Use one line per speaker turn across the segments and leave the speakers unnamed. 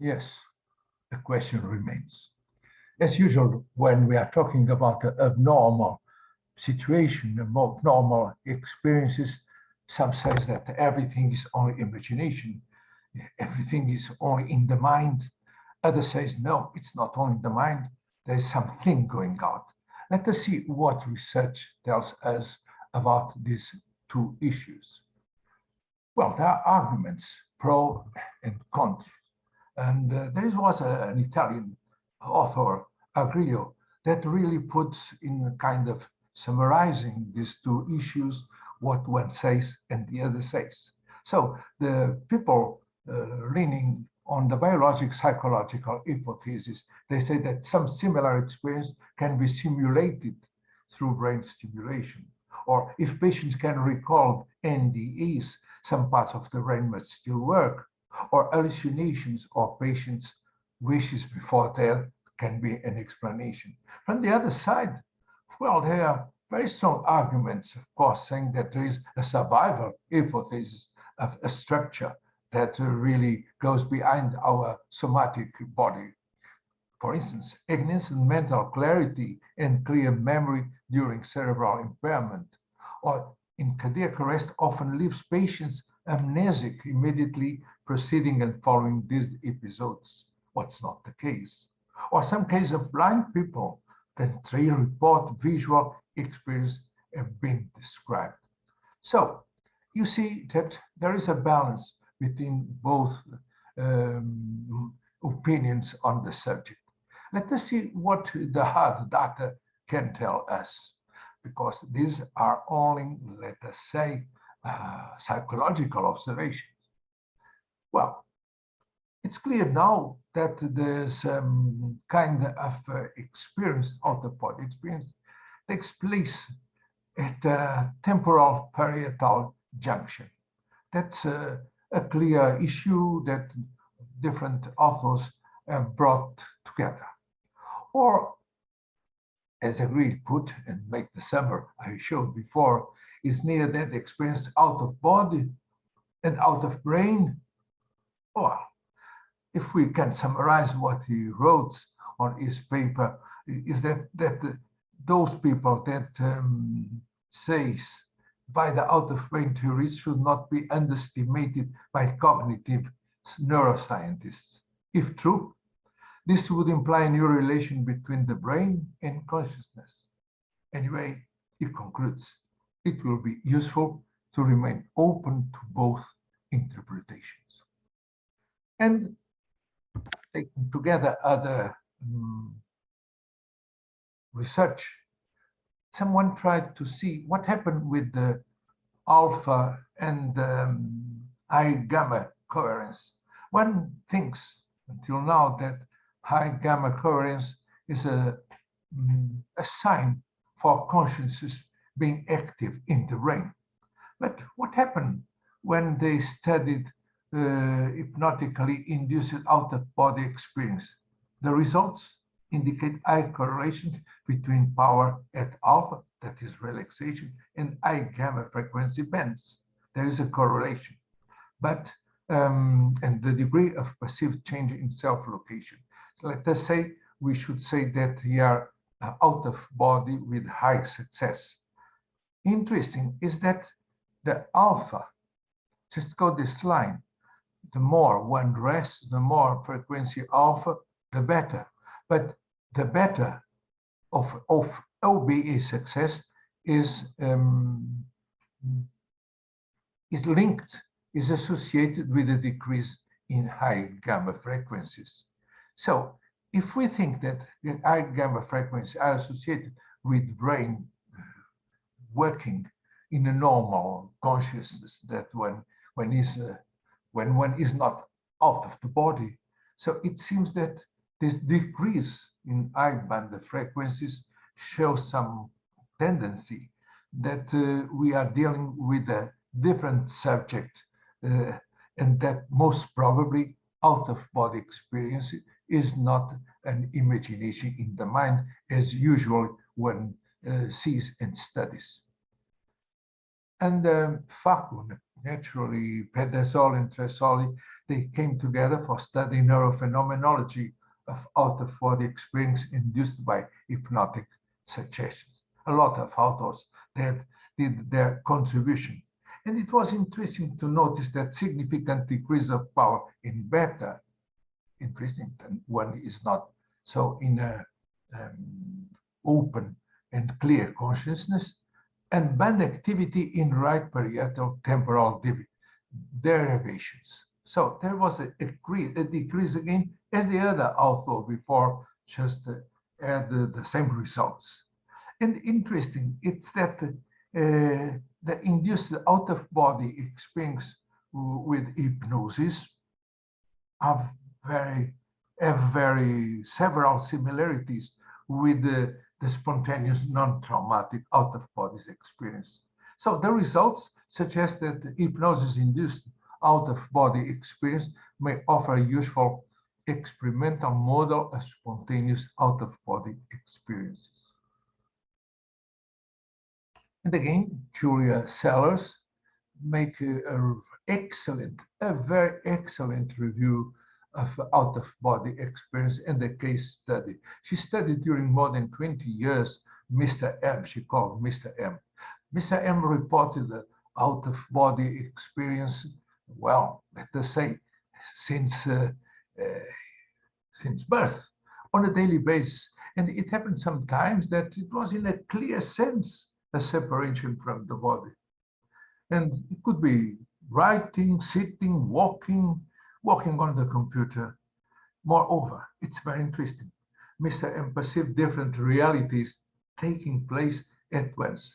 Yes, the question remains. As usual, when we are talking about abnormal situation, abnormal experiences, some says that everything is only imagination, everything is only in the mind. Others says no, it's not only in the mind. There is something going on. Let us see what research tells us about these two issues. Well, there are arguments pro and contra. And there was an Italian author, Agrio, that really puts in a kind of summarizing these two issues, what one says and the other says. So the people leaning on the biologic psychological hypothesis, they say that some similar experience can be simulated through brain stimulation. Or if patients can recall NDEs, some parts of the brain must still work, or hallucinations or patients' wishes before death can be an explanation. From the other side, well, there are very strong arguments, of course, saying that there is a survival hypothesis of a structure that really goes behind our somatic body. For instance, ignition, mental clarity, and clear memory during cerebral impairment, or in cardiac arrest, often leaves patients amnesic immediately preceding and following these episodes. What's not the case? Or some cases of blind people that they report visual experience have been described. So you see that there is a balance between both opinions on the subject. Let us see what the hard data can tell us, because these are only, let us say, psychological observations. Well, it's clear now that there's kind of experience, out-of-body experience, takes place at a temporal parietal junction. That's a clear issue that different authors have brought together. Or, as agreed, put and make the summary I showed before, is near that experience out of body and out of brain. Or, if we can summarize what he wrote on his paper, is that those people that says by the out of brain theories should not be underestimated by cognitive neuroscientists. If true, this would imply a new relation between the brain and consciousness. Anyway, it concludes, it will be useful to remain open to both interpretations. And taking together other research, someone tried to see what happened with the alpha and high gamma coherence. One thinks until now that high gamma coherence is a sign for consciousness being active in the brain. But what happened when they studied hypnotically induced out-of-body experience? The results indicate high correlations between power at alpha, that is relaxation, and high gamma frequency bands. There is a correlation. But and the degree of perceived change in self-location. Let us say we should say that we are out of body with high success. Interesting is that the alpha, just go this line, the more one rests, the more frequency alpha, the better. But the better of OBE success is linked, is associated with a decrease in high gamma frequencies. So if we think that the high gamma frequencies are associated with brain working in a normal consciousness, that when one is not out of the body, so it seems that this decrease in high band frequencies shows some tendency that we are dealing with a different subject, and that most probably out-of-body experience is not an imagination in the mind as usual one sees and studies. And Facu, naturally, Pedersoli and Tresoli, they came together for studying neurophenomenology of out-of-body experience induced by hypnotic suggestions. A lot of authors that did their contribution. And it was interesting to notice that significant decrease of power in beta, interesting, and one is not so in a open and clear consciousness, and band activity in right parietal temporal derivations. So there was a decrease again, as the other author before just had the same results. And interesting, it's that the induced out-of-body experience with hypnosis have very several similarities with the spontaneous non-traumatic out-of-body experience. So the results suggest that hypnosis-induced out-of-body experience may offer a useful experimental model of spontaneous out-of-body experiences. And again, Julia Sellers make a very excellent review of out-of-body experience in the case study. She studied during more than 20 years Mr. M, she called Mr. M. Mr. M reported the out-of-body experience, well, let us say, since birth, on a daily basis. And it happened sometimes that it was in a clear sense a separation from the body. And it could be writing, sitting, walking on the computer. Moreover, it's very interesting. Mr. M perceived different realities taking place at once.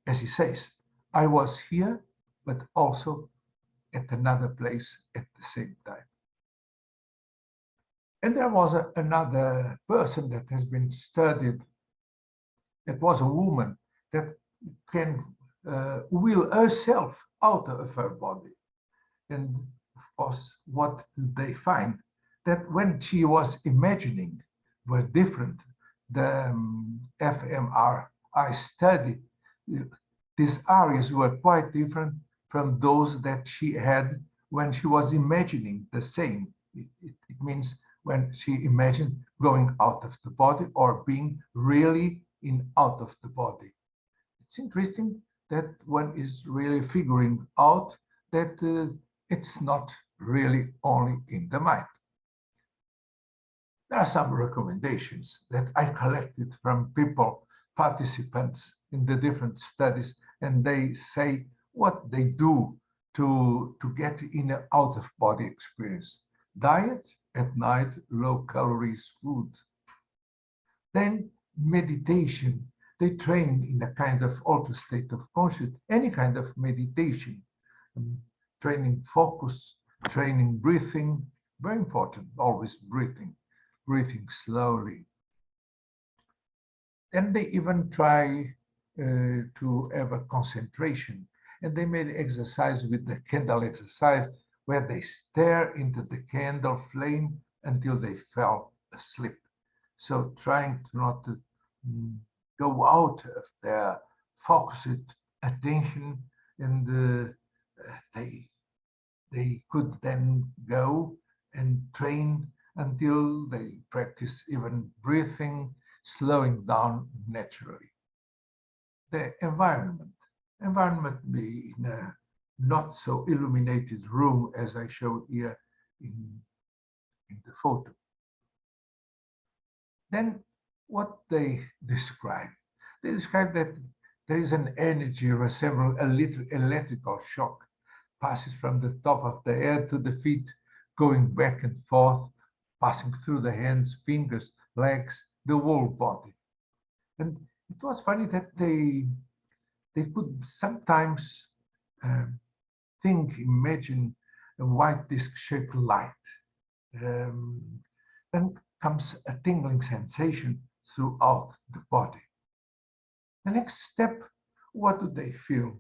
As he says, I was here, but also at another place at the same time. And there was another person that has been studied. It was a woman that can will herself out of her body. And of course, what did they find? That when she was imagining were different. The fMRI study, these areas were quite different from those that she had when she was imagining the same. It means when she imagined going out of the body or being really out of the body. It's interesting that one is really figuring out that it's not really only in the mind. There are some recommendations that I collected from people, participants in the different studies, and they say what they do to get in and out of body experience. Diet at night, low calories food. Then meditation. They train in a kind of altered state of consciousness, any kind of meditation, training focus, training breathing, very important, always breathing slowly. And they even try to have a concentration. And they made exercise with the candle exercise, where they stare into the candle flame until they fell asleep. So trying to not to go out of their focused attention, and they could then go and train until they practice even breathing, slowing down naturally. The environment be in a not so illuminated room as I show here in the photo. Then what they describe that there is an energy resembling a little electrical shock passes from the top of the head to the feet, going back and forth, passing through the hands, fingers, legs, the whole body. And it was funny that they could sometimes imagine a white disc-shaped light. Then comes a tingling sensation throughout the body. The next step, what do they feel?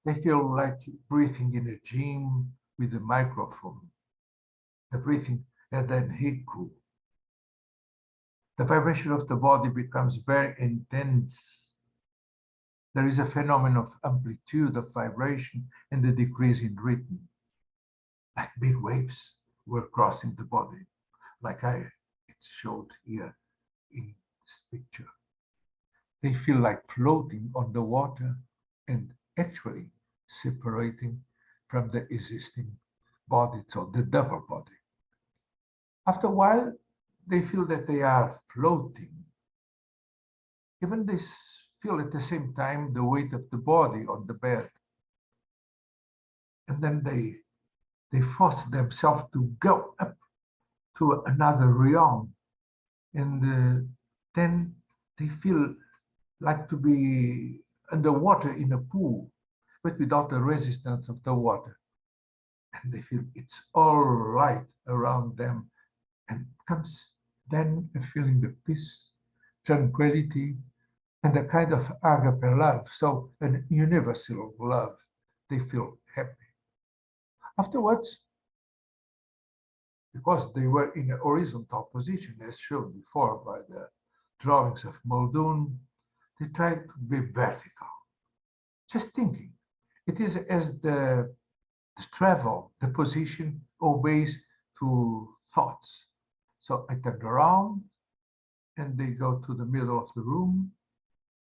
They feel like breathing in a gym with a microphone. The breathing and then haiku. The vibration of the body becomes very intense. There is a phenomenon of amplitude of vibration and a decrease in rhythm. like big waves were crossing the body, like it showed here in this picture. They feel like floating on the water and actually separating from the existing body, so the double body. After a while, they feel that they are floating. Even they feel at the same time the weight of the body on the bed. And then they force themselves to go up to another realm. And then they feel like to be underwater in a pool, but without the resistance of the water. And they feel it's all right around them. And comes then a feeling of peace, tranquility, and a kind of agape love, so an universal love. They feel happy. Afterwards, because they were in a horizontal position, as shown before by the drawings of Muldoon, they tried to be vertical. Just thinking, it is as the travel, the position obeys to thoughts. So I turned around and they go to the middle of the room.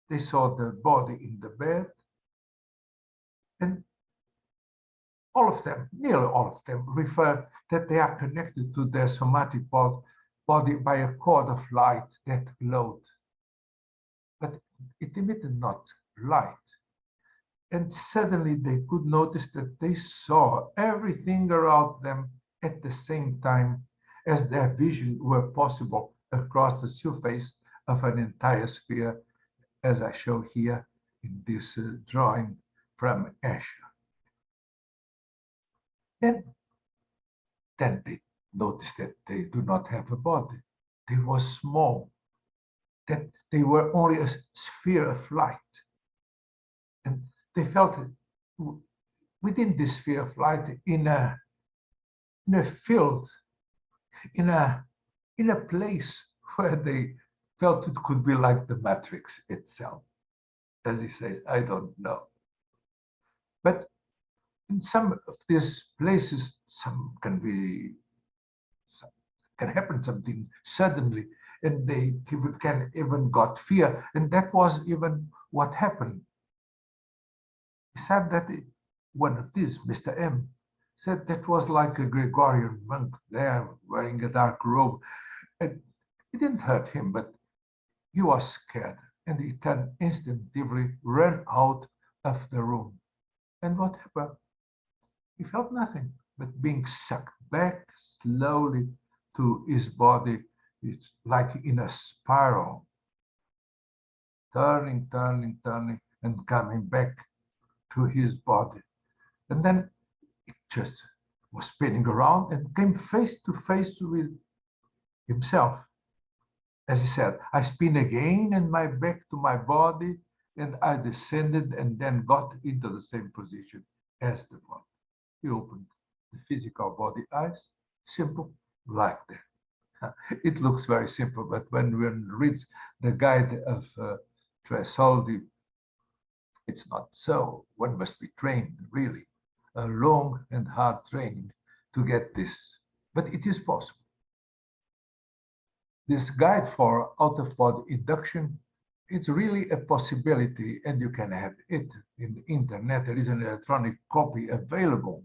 They saw the body in the bed, and all of them, nearly all of them, refer that they are connected to their somatic body by a cord of light that glowed. But it emitted not light. And suddenly they could notice that they saw everything around them at the same time, as their vision were possible across the surface of an entire sphere, as I show here in this drawing from Escher. Then they noticed that they do not have a body. They were small, that they were only a sphere of light. And they felt within this sphere of light in a field, in a place where they felt it could be like the matrix itself. As he says, I don't know. But in some of these places, some can happen something suddenly, and they can even got fear, and that was even what happened. He said that one of these, Mr. M, said that was like a Gregorian monk there wearing a dark robe, and it didn't hurt him, but he was scared, and he turned instinctively, ran out of the room. And what happened? He felt nothing, but being sucked back slowly to his body. It's like in a spiral, turning, and coming back to his body. And then it just was spinning around and came face to face with himself. As he said, I spin again and my back to my body, and I descended and then got into the same position as the body. He opened the physical body eyes, simple, like that. It looks very simple, but when one reads the guide of Tresoldi, it's not so. One must be trained, really, a long and hard training to get this, but it is possible. This guide for out-of-body induction, it's really a possibility, and you can have it in the internet. There is an electronic copy available.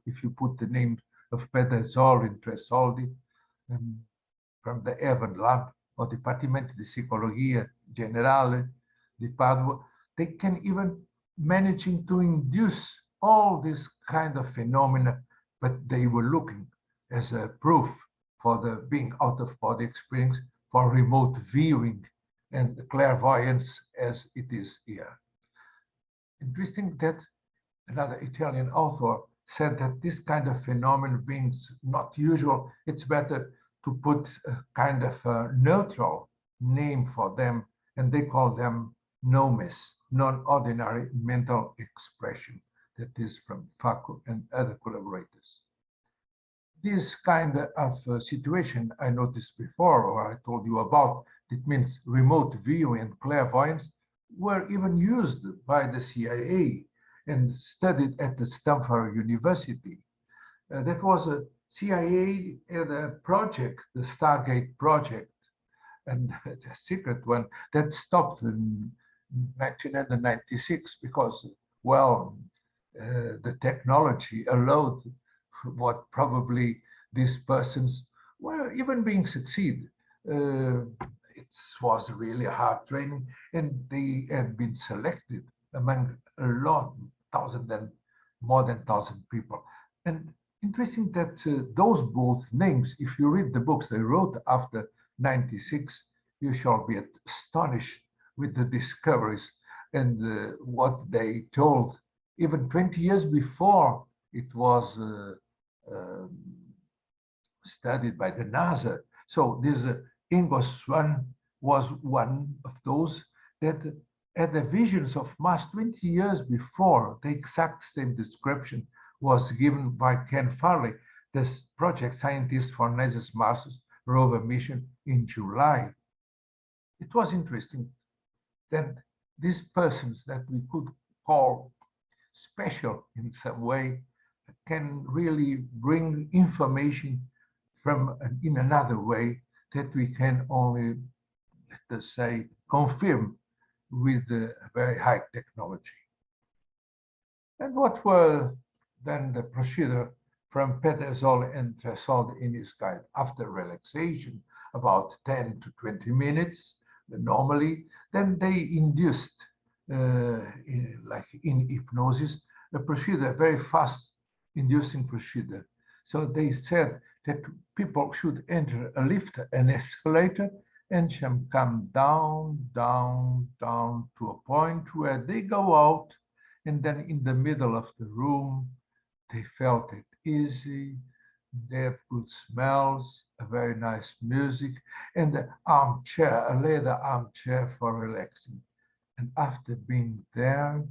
If you put the name of Petersol in Tresoldi, from the Evan Lab or Dipartimento di Psicologia Generale di Padua, they can even managing to induce all this kind of phenomena, but they were looking as a proof for the being out of body experience, for remote viewing and clairvoyance as it is here. Interesting that another Italian author said that this kind of phenomenon being not usual, it's better to put a kind of a neutral name for them, and they call them nomes, non-ordinary mental expression. That is from Facu and other collaborators. This kind of situation I noticed before, or I told you about, it means remote viewing and clairvoyance, were even used by the CIA and studied at the Stanford University. That was a CIA had a project, the Stargate project, and a secret one that stopped in 1996 because, well, the technology allowed what probably these persons were even being succeed. Uh, it was really hard training, and they had been selected among a lot, thousand and more than thousand people. And interesting that those both names, if you read the books they wrote after 96, you shall be astonished with the discoveries and what they told. Even 20 years before it was um studied by the NASA. So this Ingo Swann was one of those that had the visions of Mars 20 years before the exact same description was given by Ken Farley, the project scientist for NASA's Mars rover mission in July. It was interesting that these persons that we could call special in some way can really bring information from in another way that we can only, let us say, confirm with very high technology. And what were then the procedure from Pedersol and Tresol in his guide? After relaxation, about 10 to 20 minutes, normally, then they induced, like in hypnosis, a procedure, a very fast inducing procedure. So they said that people should enter a lift, an escalator, and come down, down, down to a point where they go out, and then in the middle of the room, they felt it easy. They have good smells, a very nice music, and an armchair, a leather armchair for relaxing. And after being there,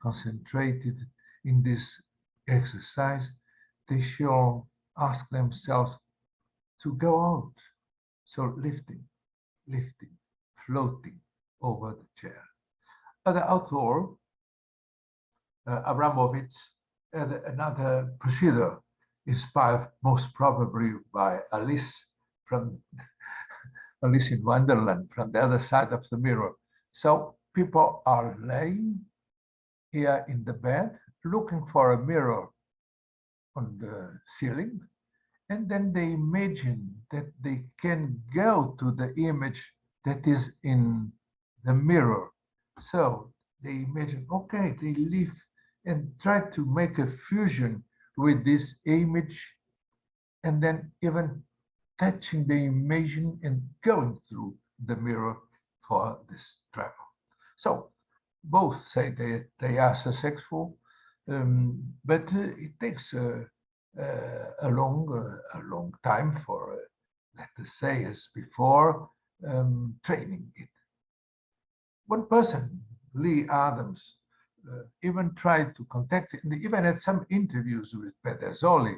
concentrated in this exercise, they shall ask themselves to go out. So lifting, floating over the chair. Other author, Abramovich, had another procedure inspired most probably by Alice from Alice in Wonderland, from the other side of the mirror. So people are laying here in the bed, looking for a mirror on the ceiling, and then they imagine that they can go to the image that is in the mirror. So they imagine, okay, they live and try to make a fusion with this image, and then even touching the image and going through the mirror for this travel. So both say they are successful, but it takes a long time for, let us say, as before, training it. One person, Lee Adams, even tried to contact him, even had some interviews with Pedersoli,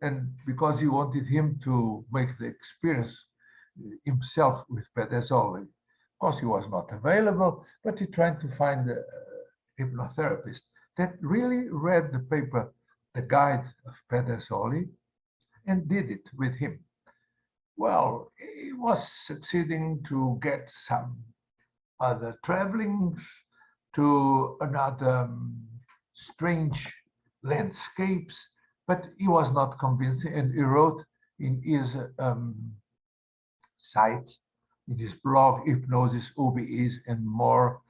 and because he wanted him to make the experience himself with Pedersoli. Of course, he was not available, but he tried to find a hypnotherapist that really read the paper, The Guide of Pedersoli, and did it with him. Well, he was succeeding to get some other traveling to another strange landscapes, but he was not convinced, and he wrote in his site, in his blog, Hypnosis, OBEs, and more.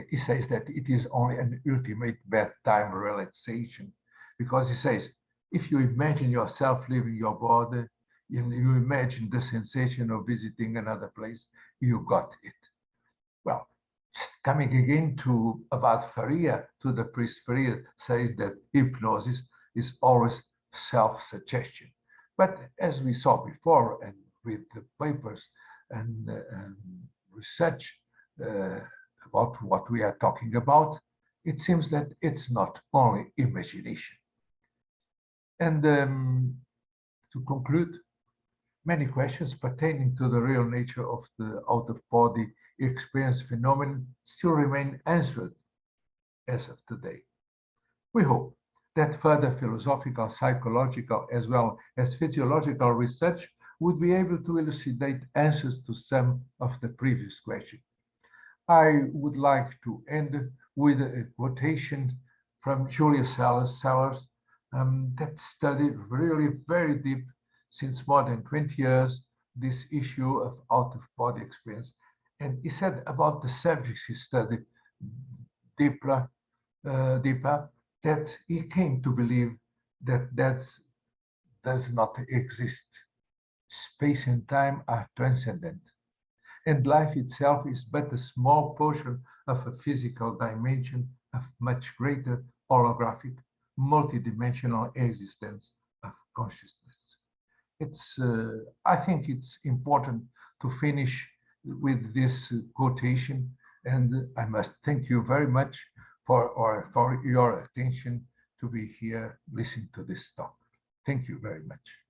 He says that it is only an ultimate bedtime relaxation, because he says, if you imagine yourself leaving your body, and you imagine the sensation of visiting another place, you got it. Well, coming again to about Faria, to the priest Faria, says that hypnosis is always self-suggestion. But as we saw before, and with the papers and research about what we are talking about, it seems that it's not only imagination. And to conclude, many questions pertaining to the real nature of the out-of-body experience phenomenon still remain answered as of today. We hope that further philosophical, psychological, as well as physiological research would be able to elucidate answers to some of the previous questions. I would like to end with a quotation from Julia Sellers that studied really very deep since more than 20 years this issue of out-of-body experience. And he said about the subjects he studied deeper, deeper, that he came to believe that that does not exist. Space and time are transcendent, and life itself is but a small portion of a physical dimension of much greater holographic, multidimensional existence of consciousness. I think it's important to finish with this quotation, and I must thank you very much for your attention to be here listening to this talk. Thank you very much.